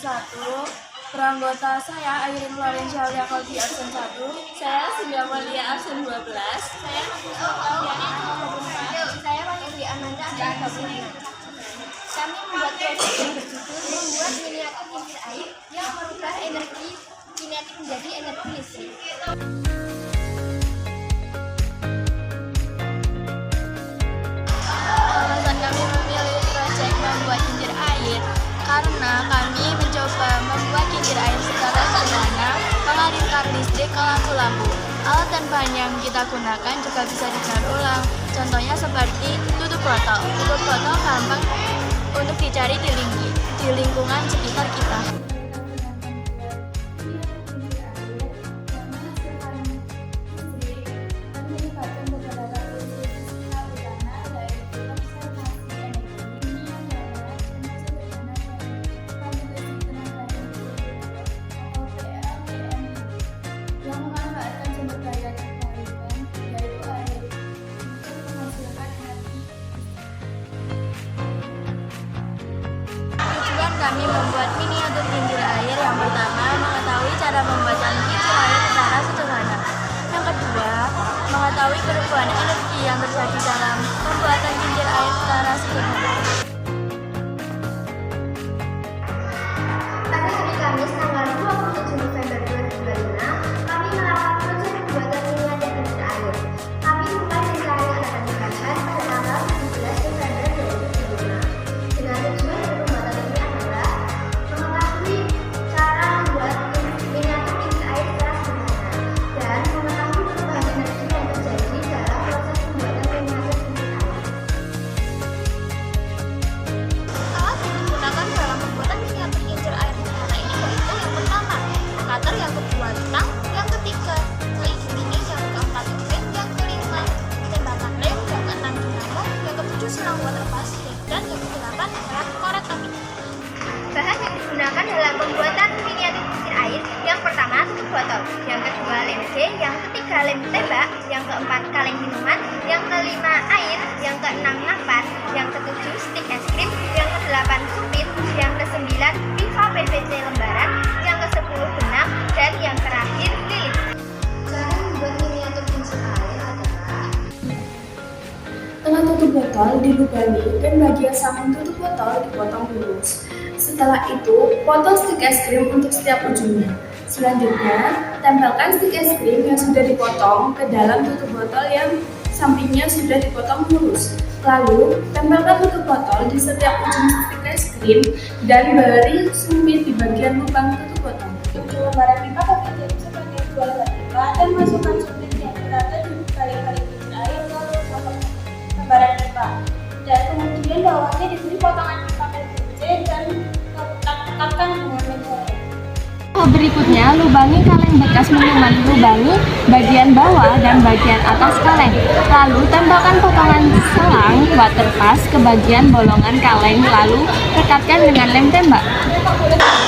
1. Peranggota saya Airin Florencia Aulia Kolbi absen 1. Saya Sindia Malia absen 12. Saya Mahfuzah Auliani Saya Wahyudi Amanda absen 25. Kami membuat proyek yang berjudul membuat miniatur kincir air yang merubah energi kinetik menjadi energi listrik. Alasan kami memilih proyek membuat kincir air karena kami mencoba membuat kincir air secara sederhana mengalirkan listrik ke lampu-lampu. Alat dan bahan yang kita gunakan juga bisa didaur ulang. Contohnya seperti tutup botol. Tutup botol gampang untuk dicari di lingkungan sekitar kita. Kami membuat miniatur kincir air. Yang pertama, mengetahui cara membuat kincir air secara sederhana. Yang kedua, mengetahui perubahan energi yang terjadi dalam pembuatan kincir air secara sederhana. Pada hari Kamis tanggal 27 November 2025, kami melakukan proses pembuatan miniatur kincir air. Kami mulai mencari alat dan bahan pada tanggal 17 November 2025. Dengan tujuan pembuatan ini adalah mengetahui cara membuat miniatur kincir air secara sederhana dan mengetahui perubahan energi yang terjadi dalam proses pembuatan miniatur kincir air. Alat yang digunakan dalam pembuatan miniatur kincir air sederhana ini yaitu yang pertama, cutter, yang kedua tang, yang ketiga kelingking mini, yang keempat lem, yang kelima tembakan lem, yang keenam dinamo, yang ketujuh selang water pass, dan yang kedelapan adalah korek api. Bahan yang digunakan dalam pembuatan miniatur kincir air yang pertama tutup botol, yang kedua lem C, yang ketiga lem tembak, yang keempat kaleng minuman, yang kelima air, yang keenam nampan, yang ketujuh stik es krim, yang kedelapan supit, yang kesembilan pipa PVC lembaran, yang kesepuluh benang, dan yang terakhir lilin. Cara membuat miniatur kincir air adalah Setelah tutup botol dilubangi dan bagian samping tutup botol dipotong lurus. Setelah itu, potong stik es krim untuk setiap ujungnya. Selanjutnya, tempelkan stik es krim yang sudah dipotong ke dalam tutup botol yang sampingnya sudah dipotong lurus. Lalu, tempelkan tutup botol di setiap ujung stik es krim dan beri sumpit di bagian lubang tutup botol. Tujuh lembaran pipa pakai sebagai dua lembar pipa dan masukkan sumpit yang berada di kali-kali kincir air ke lembaran pipa. Dan kemudian bawahnya diberi potongan pipa PVC dan tetapkan dengan menjahit. Berikutnya, lubangi kaleng bekas minuman. Lubangi bagian bawah dan bagian atas kaleng. Lalu, tempelkan potongan selang water pass ke bagian bolongan kaleng. Lalu, rekatkan dengan lem tembak.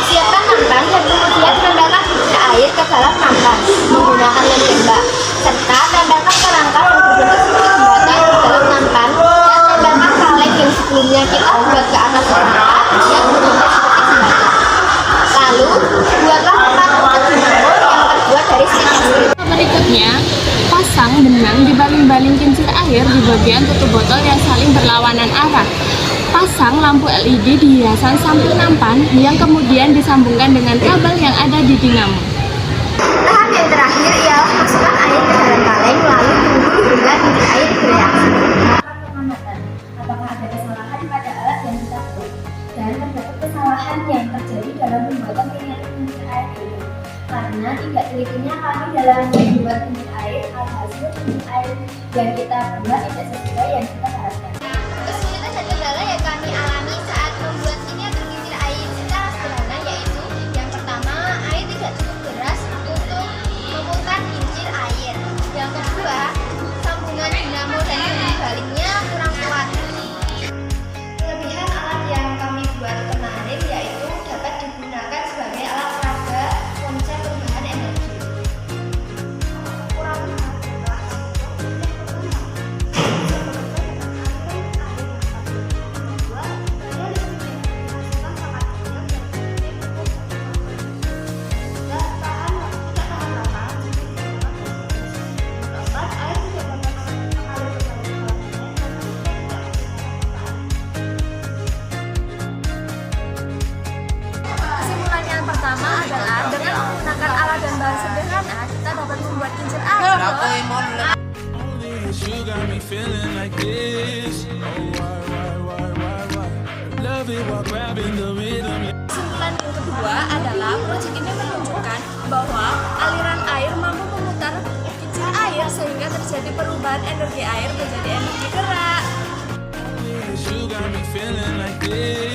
siapkan nampan dan kemudian tempelkan kincir air ke dalam nampan menggunakan lem tembak, serta tempelkan kerangka yang berbentuk seperti jembatan di dalam nampan dan tempelkan kaleng yang sebelumnya kita buat ke atas kerangka yang berbentuk seperti jembatan. Lalu, buatlah tempat untuk dinamo yang terbuat dari stik es krim. Berikutnya, pasang benang di baling-baling kincir air di bagian tutup botol yang saling berlawanan arah. Pasang lampu LED di hiasan samping nampan yang kemudian disambungkan dengan kabel yang ada di dinamo. Tahap yang terakhir ialah masukkan air ke dalam kaleng lalu tunggu hingga kincir air bereaksi. Pengamatan, apakah ada kesalahan pada alat yang kita buat dan terdapat kesalahan yang terjadi dalam pembuatan miniatur kincir air ini. Karena tidak telitinya kami dalam membuat kincir air, hasil kincir air yang kita buat tidak sesuai yang kita harapkan. Kesulitan dan kendala yang kami alami saat membuat miniatur kincir air secara sederhana yaitu yang pertama, air tidak cukup deras untuk memupukkan kincir air. Yang kedua, sambungan dinamo dan kunci baliknya kurang kuat. Kelebihan alat yang kami buat kemarin yaitu dapat digunakan sebagai alat peraga konsep perubahan energi. kincir air. You got me feeling like this. Oh, why? Love it while grabbing the rhythm. Kesimpulan yang kedua adalah proyek ini menunjukkan bahwa aliran air mampu memutar kincir air sehingga terjadi perubahan energi air menjadi energi gerak. You got me feeling like this.